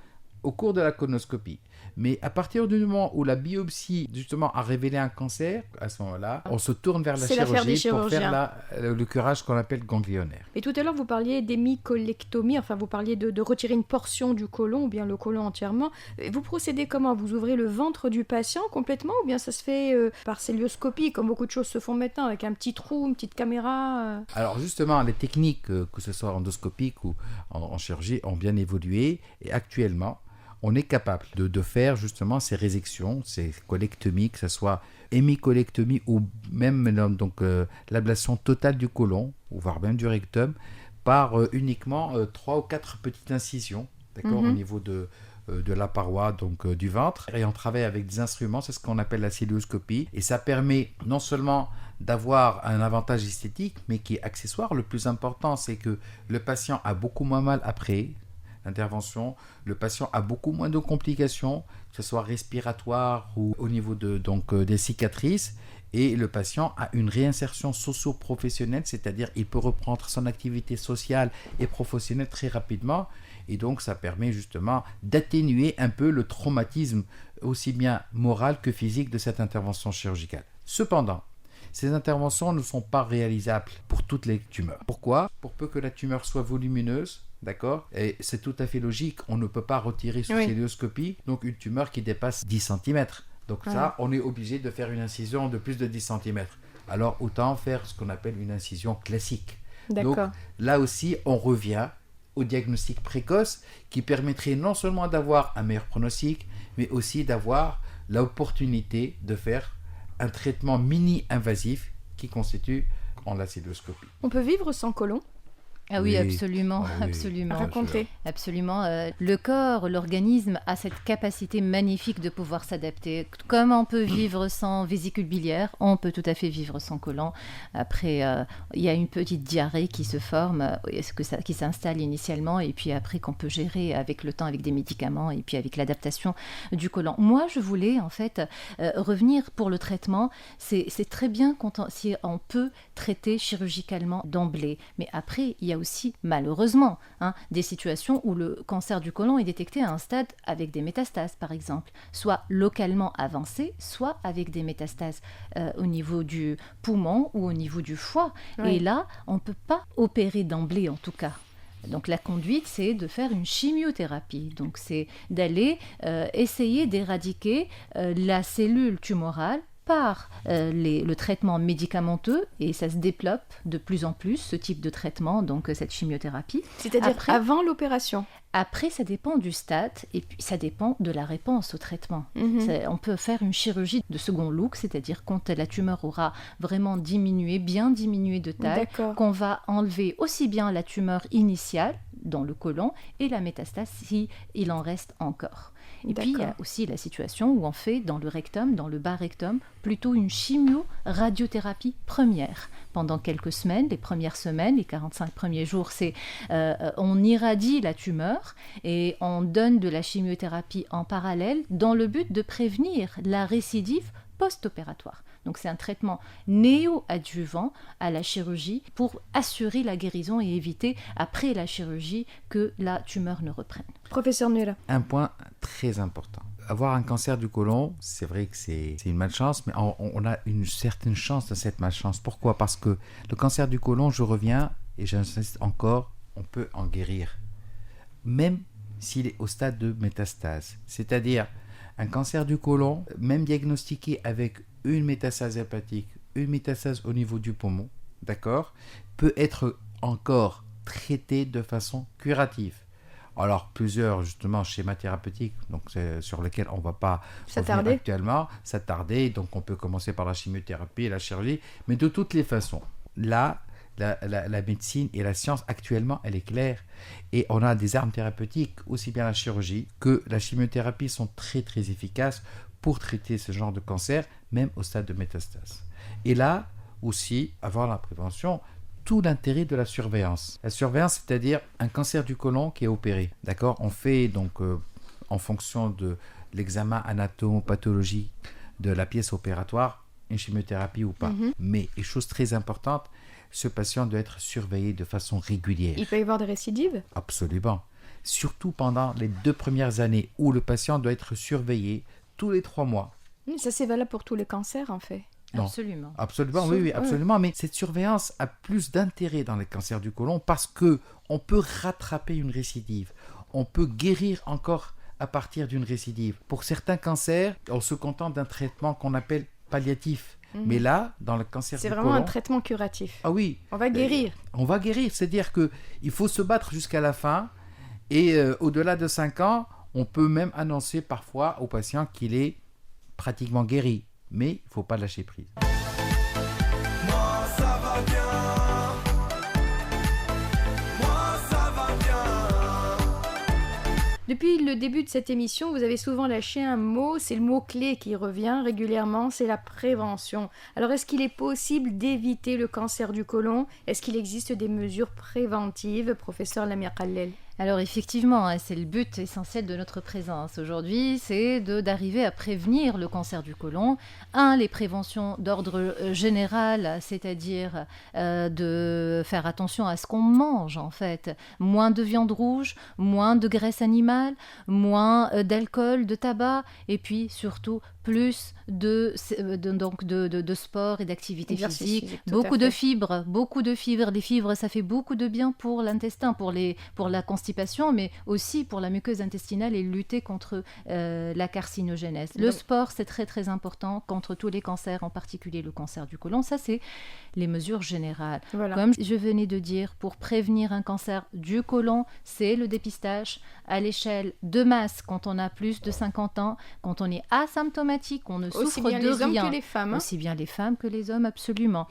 au cours de la colonoscopie. Mais à partir du moment où la biopsie justement a révélé un cancer, à ce moment-là, on se tourne vers la C'est l'affaire des chirurgie pour chirurgiens. faire le curage qu'on appelle ganglionnaire. Et tout à l'heure, vous parliez d'hémicolectomie, enfin vous parliez de retirer une portion du côlon ou bien le côlon entièrement. Et vous procédez comment? Vous ouvrez le ventre du patient complètement ou bien ça se fait par célioscopie, comme beaucoup de choses se font maintenant, avec un petit trou, une petite caméra Alors justement, les techniques, que ce soit endoscopiques ou en chirurgie, ont bien évolué et actuellement, on est capable de faire justement ces résections, ces colectomies, que ce soit hémicolectomie ou même l'ablation totale du côlon, voire même du rectum, par uniquement 3 ou 4 petites incisions, d'accord, au niveau de la paroi du ventre. Et on travaille avec des instruments, c'est ce qu'on appelle la célioscopie. Et ça permet non seulement d'avoir un avantage esthétique, mais qui est accessoire. Le plus important, c'est que le patient a beaucoup moins mal après l'intervention. Le patient a beaucoup moins de complications, que ce soit respiratoire ou au niveau des cicatrices. Et le patient a une réinsertion socio-professionnelle, c'est-à-dire il peut reprendre son activité sociale et professionnelle très rapidement. Et donc, ça permet justement d'atténuer un peu le traumatisme, aussi bien moral que physique, de cette intervention chirurgicale. Cependant, ces interventions ne sont pas réalisables pour toutes les tumeurs. Pourquoi? Pour peu que la tumeur soit volumineuse, d'accord? Et c'est tout à fait logique, on ne peut pas retirer sous célioscopie donc une tumeur qui dépasse 10 cm. Donc ça, on est obligé de faire une incision de plus de 10 cm. Alors, autant faire ce qu'on appelle une incision classique. D'accord. Donc, là aussi, on revient au diagnostic précoce qui permettrait non seulement d'avoir un meilleur pronostic, mais aussi d'avoir l'opportunité de faire un traitement mini-invasif qui constitue la célioscopie. On peut vivre sans côlon? Ah oui, absolument, absolument. Racontez. Absolument. Le corps, l'organisme a cette capacité magnifique de pouvoir s'adapter. Comme on peut vivre sans vésicule biliaire, on peut tout à fait vivre sans côlon. Après, il y a une petite diarrhée qui se forme, qui s'installe initialement, et puis après qu'on peut gérer avec le temps, avec des médicaments, et puis avec l'adaptation du côlon. Moi, je voulais en fait revenir pour le traitement. C'est très bien si on peut traiter chirurgicalement d'emblée, mais après, il y a aussi, malheureusement, des situations où le cancer du côlon est détecté à un stade avec des métastases, par exemple, soit localement avancé, soit avec des métastases au niveau du poumon ou au niveau du foie. Et là, on ne peut pas opérer d'emblée, en tout cas. Donc la conduite, c'est de faire une chimiothérapie. Donc c'est d'aller essayer d'éradiquer la cellule tumorale par le traitement médicamenteux, et ça se développe de plus en plus, ce type de traitement, donc cette chimiothérapie. C'est-à-dire avant l'opération? Après, ça dépend du stade, et puis ça dépend de la réponse au traitement. On peut faire une chirurgie de second look, c'est-à-dire quand la tumeur aura vraiment diminué, bien diminué de taille, qu'on va enlever aussi bien la tumeur initiale dans le côlon et la métastase si il en reste encore. Et puis, il y a aussi la situation où on fait dans le rectum, dans le bas rectum, plutôt une chimio-radiothérapie première. Pendant quelques semaines, les premières semaines, les 45 premiers jours, on irradie la tumeur et on donne de la chimiothérapie en parallèle dans le but de prévenir la récidive post-opératoire. Donc c'est un traitement néo-adjuvant à la chirurgie pour assurer la guérison et éviter, après la chirurgie, que la tumeur ne reprenne. Professeur Nuela. Un point très important. Avoir un cancer du côlon, c'est vrai que c'est une malchance, mais on a une certaine chance de cette malchance. Pourquoi? Parce que le cancer du côlon, je reviens, et j'insiste encore, on peut en guérir. Même s'il est au stade de métastase. C'est-à-dire, un cancer du côlon, même diagnostiqué avec une métastase hépatique, une métastase au niveau du poumon, d'accord, peut être encore traité de façon curative. Alors, plusieurs, justement, schémas thérapeutiques, donc sur lesquels on ne va pas s'attarder actuellement, s'attarder. Donc, on peut commencer par la chimiothérapie et la chirurgie. Mais de toutes les façons, là, la médecine et la science, actuellement, elle est claire. Et on a des armes thérapeutiques, aussi bien la chirurgie que la chimiothérapie, sont très, très efficaces pour traiter ce genre de cancer, même au stade de métastase. Et là, aussi, avoir la prévention, tout l'intérêt de la surveillance. La surveillance, c'est-à-dire un cancer du côlon qui est opéré. D'accord ? On fait donc, en fonction de l'examen anatomopathologique de la pièce opératoire, une chimiothérapie ou pas. Mais, et chose très importante, ce patient doit être surveillé de façon régulière. Il peut y avoir des récidives ? Absolument. surtout pendant les 2 premières années où le patient doit être surveillé tous les 3 mois. Ça, c'est valable pour tous les cancers, en fait. Non. Absolument. Absolument, oui, absolument. Mais cette surveillance a plus d'intérêt dans les cancers du côlon parce que on peut rattraper une récidive. On peut guérir encore à partir d'une récidive. Pour certains cancers, on se contente d'un traitement qu'on appelle palliatif. Mais là, dans le cancer c'est du vraiment côlon, un traitement curatif. ah oui, On va guérir. on va guérir. C'est-à-dire qu'il faut se battre jusqu'à la fin. Et au-delà de 5 ans, on peut même annoncer parfois au patient qu'il est pratiquement guéri. Mais il ne faut pas lâcher prise. Moi ça va bien. Moi ça va bien. Depuis le début de cette émission, vous avez souvent lâché un mot, c'est le mot-clé qui revient régulièrement, c'est la prévention. Alors, est-ce qu'il est possible d'éviter le cancer du côlon? Est-ce qu'il existe des mesures préventives, professeur Lamia Khalel? Alors effectivement, c'est le but essentiel de notre présence aujourd'hui, c'est d'arriver à prévenir le cancer du côlon. Les préventions d'ordre général, c'est-à-dire de faire attention à ce qu'on mange en fait. Moins de viande rouge, moins de graisse animale, moins d'alcool, de tabac, et puis surtout plus de sport et d'activité physique. Beaucoup de fibres. Les fibres, ça fait beaucoup de bien pour l'intestin, pour la constipation, mais aussi pour la muqueuse intestinale et lutter contre la carcinogénèse. Le sport, c'est très très important contre tous les cancers, en particulier le cancer du côlon. Ça, c'est les mesures générales. Voilà. Comme je venais de dire, pour prévenir un cancer du côlon, c'est le dépistage à l'échelle de masse quand on a plus de 50 ans, quand on est asymptomatique, on ne Aussi souffre bien de les hommes rien. que les femmes. Aussi bien les femmes que les hommes, absolument.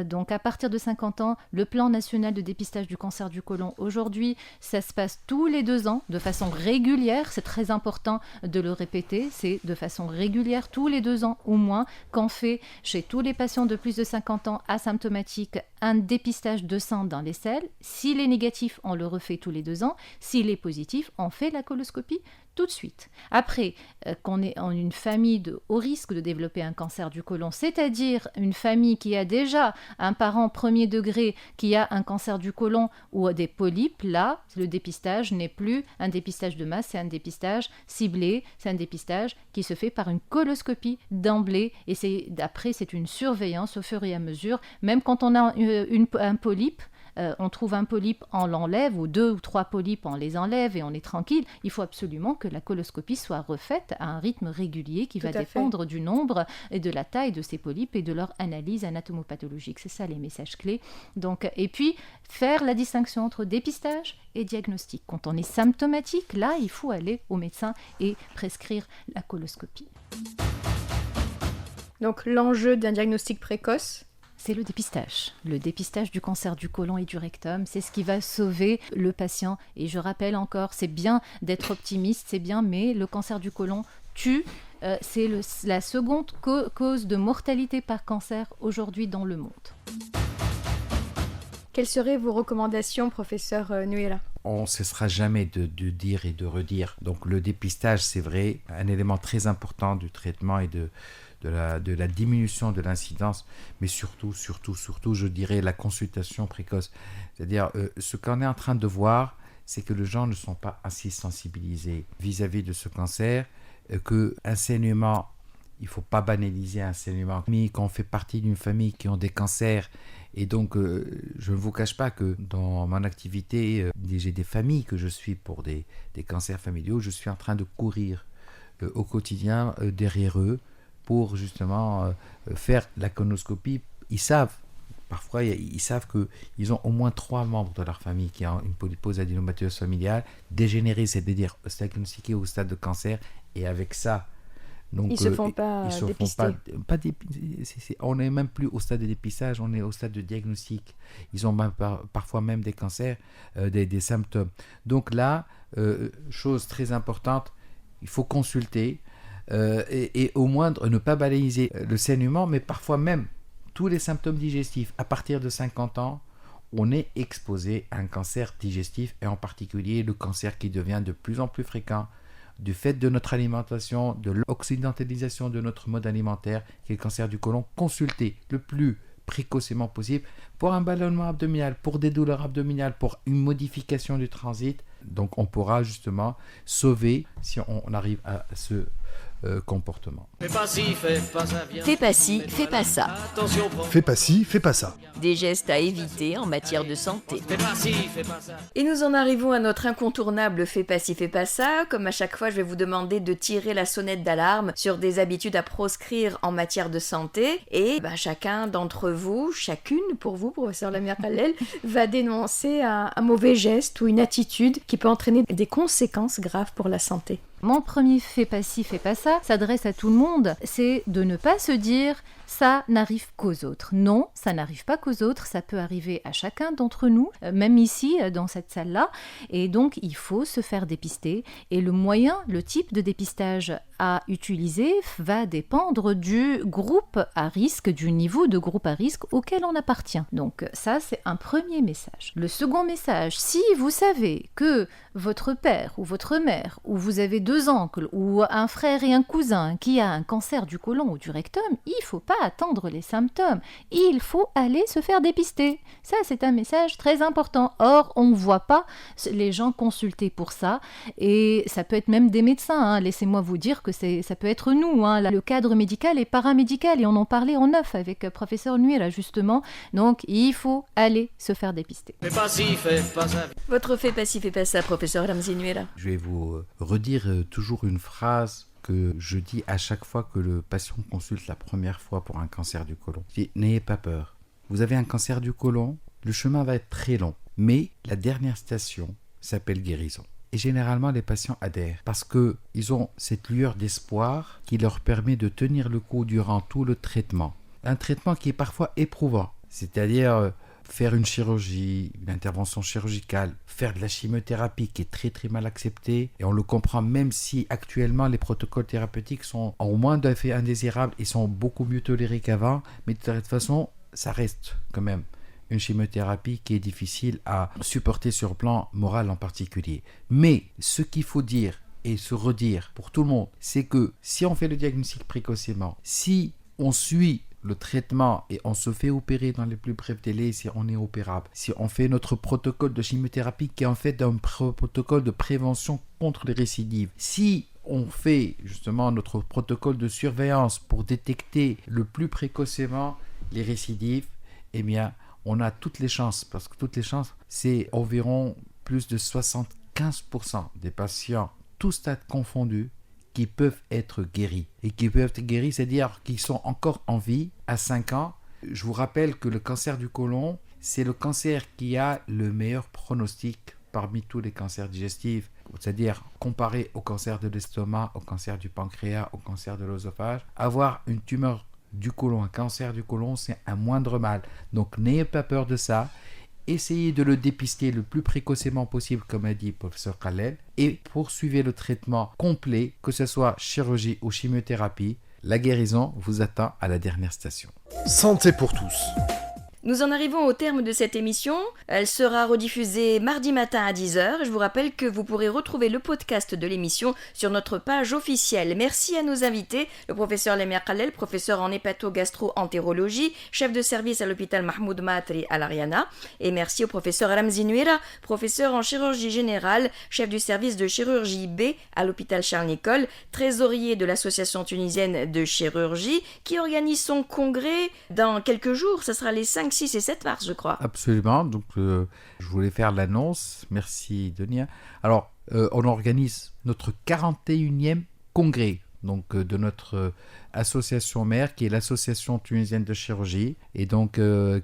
Donc à partir de 50 ans, le plan national de dépistage du cancer du côlon, aujourd'hui, ça se passe tous les 2 ans, de façon régulière. C'est très important de le répéter. C'est de façon régulière, tous les 2 ans au moins, qu'on fait chez tous les patients de plus de 50 ans asymptomatiques un dépistage de sang dans les selles. S'il est négatif, on le refait tous les 2 ans. S'il est positif, on fait la coloscopie tout de suite. Après, qu'on est en une famille de haut risque de développer un cancer du côlon, c'est-à-dire une famille qui a déjà un parent premier degré qui a un cancer du côlon ou des polypes, là, le dépistage n'est plus un dépistage de masse, c'est un dépistage ciblé, c'est un dépistage qui se fait par une coloscopie d'emblée, et après, c'est une surveillance au fur et à mesure. Même quand on a un polype, on trouve un polype, on l'enlève, ou 2 ou 3 polypes, on les enlève et on est tranquille. Il faut absolument que la coloscopie soit refaite à un rythme régulier qui va dépendre du nombre et de la taille de ces polypes et de leur analyse anatomopathologique. C'est ça les messages clés. Donc, et puis, faire la distinction entre dépistage et diagnostic. Quand on est symptomatique, là, il faut aller au médecin et prescrire la coloscopie. Donc, l'enjeu d'un diagnostic précoce, c'est le dépistage du cancer du côlon et du rectum. C'est ce qui va sauver le patient. Et je rappelle encore, c'est bien d'être optimiste, c'est bien, mais le cancer du côlon tue. C'est la seconde cause de mortalité par cancer aujourd'hui dans le monde. Quelles seraient vos recommandations, professeur Nuira? On ne cessera jamais de dire et de redire. Donc le dépistage, c'est vrai, un élément très important du traitement et de la diminution de l'incidence, mais surtout, je dirais la consultation précoce. C'est-à-dire, ce qu'on est en train de voir, c'est que les gens ne sont pas assez sensibilisés vis-à-vis de ce cancer, qu'un saignement, il ne faut pas banaliser un saignement. Quand on fait partie d'une famille qui ont des cancers, et donc je ne vous cache pas que dans mon activité, j'ai des familles que je suis pour des cancers familiaux, je suis en train de courir au quotidien derrière eux, pour justement faire la colonoscopie. Ils savent, parfois ils savent qu'ils ont au moins 3 membres de leur famille qui ont une polypose adénomateuse familiale dégénérée, c'est-à-dire diagnostiquée au stade de cancer, et avec ça, donc, ils ne se font pas dépister. On n'est même plus au stade de dépistage, on est au stade de diagnostic. Ils ont parfois même des cancers, des symptômes. Donc là, chose très importante, il faut consulter, et au moindre ne pas balayer le saignement, mais parfois même tous les symptômes digestifs. À partir de 50 ans, on est exposé à un cancer digestif, et en particulier le cancer qui devient de plus en plus fréquent du fait de notre alimentation, de l'occidentalisation de notre mode alimentaire, qui est le cancer du côlon. Consultez le plus précocement possible pour un ballonnement abdominal, pour des douleurs abdominales, pour une modification du transit. Donc on pourra justement sauver si on arrive à ce comportement. Fais pas ci, fais pas ça. Fais pas ci, fais pas ça. Des gestes à éviter en matière de santé. Et nous en arrivons à notre incontournable fais pas ci, fais pas ça. Comme à chaque fois, je vais vous demander de tirer la sonnette d'alarme sur des habitudes à proscrire en matière de santé. Et chacun d'entre vous, chacune pour vous, professeur Lamia Khalel, va dénoncer un mauvais geste ou une attitude qui peut entraîner des conséquences graves pour la santé. Mon premier fais pas ci, fais pas ça s'adresse à tout le monde. C'est de ne pas se dire ça n'arrive qu'aux autres. Non, ça n'arrive pas qu'aux autres, ça peut arriver à chacun d'entre nous, même ici, dans cette salle-là. Et donc, il faut se faire dépister. Et le moyen, le type de dépistage à utiliser va dépendre du groupe à risque, du niveau de groupe à risque auquel on appartient. Donc ça, c'est un premier message. Le second message, si vous savez que votre père ou votre mère, ou vous avez 2 oncles, ou un frère et un cousin qui a un cancer du côlon ou du rectum, il ne faut pas attendre les symptômes. Il faut aller se faire dépister. Ça, c'est un message très important. Or, on ne voit pas les gens consulter pour ça. Et ça peut être même des médecins. Hein. Laissez-moi vous dire que ça peut être nous. Hein. Là, le cadre médical et paramédical. Et on en parlait en off avec professeur Nuira, justement. Donc, il faut aller se faire dépister. Fais pas ci, fais pas ça. Votre fais pas ci, fais pas ça, professeur Ramzi Nuira. Je vais vous redire toujours une phrase que je dis à chaque fois que le patient consulte la première fois pour un cancer du côlon. Je dis, n'ayez pas peur. Vous avez un cancer du côlon, le chemin va être très long, mais la dernière station s'appelle guérison. Et généralement, les patients adhèrent parce qu'ils ont cette lueur d'espoir qui leur permet de tenir le coup durant tout le traitement. Un traitement qui est parfois éprouvant, c'est-à-dire faire une chirurgie, une intervention chirurgicale, faire de la chimiothérapie qui est très très mal acceptée, et on le comprend même si actuellement les protocoles thérapeutiques ont moins d'effets indésirables et sont beaucoup mieux tolérés qu'avant, mais de toute façon, ça reste quand même une chimiothérapie qui est difficile à supporter sur le plan moral en particulier. Mais ce qu'il faut dire et se redire pour tout le monde, c'est que si on fait le diagnostic précocement, si on suit le traitement et on se fait opérer dans les plus brefs délais si on est opérable, si on fait notre protocole de chimiothérapie qui est en fait un protocole de prévention contre les récidives, si on fait justement notre protocole de surveillance pour détecter le plus précocement les récidives, eh bien on a toutes les chances, parce que toutes les chances, c'est environ plus de 75% des patients, tous stades confondus, qui peuvent être guéris. Et qui peuvent être guéris, c'est-à-dire qu'ils sont encore en vie à 5 ans. Je vous rappelle que le cancer du côlon, c'est le cancer qui a le meilleur pronostic parmi tous les cancers digestifs. C'est-à-dire, comparé au cancer de l'estomac, au cancer du pancréas, au cancer de l'œsophage, avoir une tumeur du côlon, un cancer du côlon, c'est un moindre mal. Donc, n'ayez pas peur de ça. Essayez de le dépister le plus précocement possible, comme a dit le professeur Khalel, et poursuivez le traitement complet, que ce soit chirurgie ou chimiothérapie. La guérison vous attend à la dernière station. Santé pour tous. Nous en arrivons au terme de cette émission. Elle sera rediffusée mardi matin à 10h. Je vous rappelle que vous pourrez retrouver le podcast de l'émission sur notre page officielle. Merci à nos invités, le professeur Lamia Khalel, professeur en hépato-gastro-entérologie, chef de service à l'hôpital Mahmoud Matri à l'Ariana. Et merci au professeur Ramzi Nuira, professeur en chirurgie générale, chef du service de chirurgie B à l'hôpital Charles-Nicolle, trésorier de l'association tunisienne de chirurgie, qui organise son congrès dans quelques jours. Ça sera les 5, 6 et 7 mars, je crois. Absolument. Donc, je voulais faire l'annonce. Merci, Donia. Alors, on organise notre 41e congrès donc, de notre association mère, qui est l'association tunisienne de chirurgie, et donc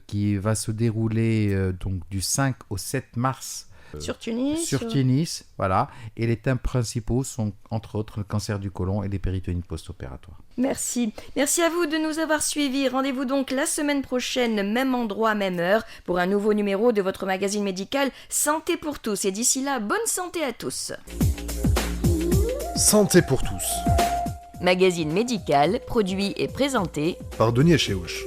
qui va se dérouler donc, du 5 au 7 mars. Sur Tunis. Sur Tunis, voilà. Et les thèmes principaux sont, entre autres, le cancer du côlon et les péritonites post-opératoires. Merci. Merci à vous de nous avoir suivis. Rendez-vous donc la semaine prochaine, même endroit, même heure, pour un nouveau numéro de votre magazine médical Santé pour tous. Et d'ici là, bonne santé à tous. Santé pour tous. Magazine médical, produit et présenté Par Denis Echeuch.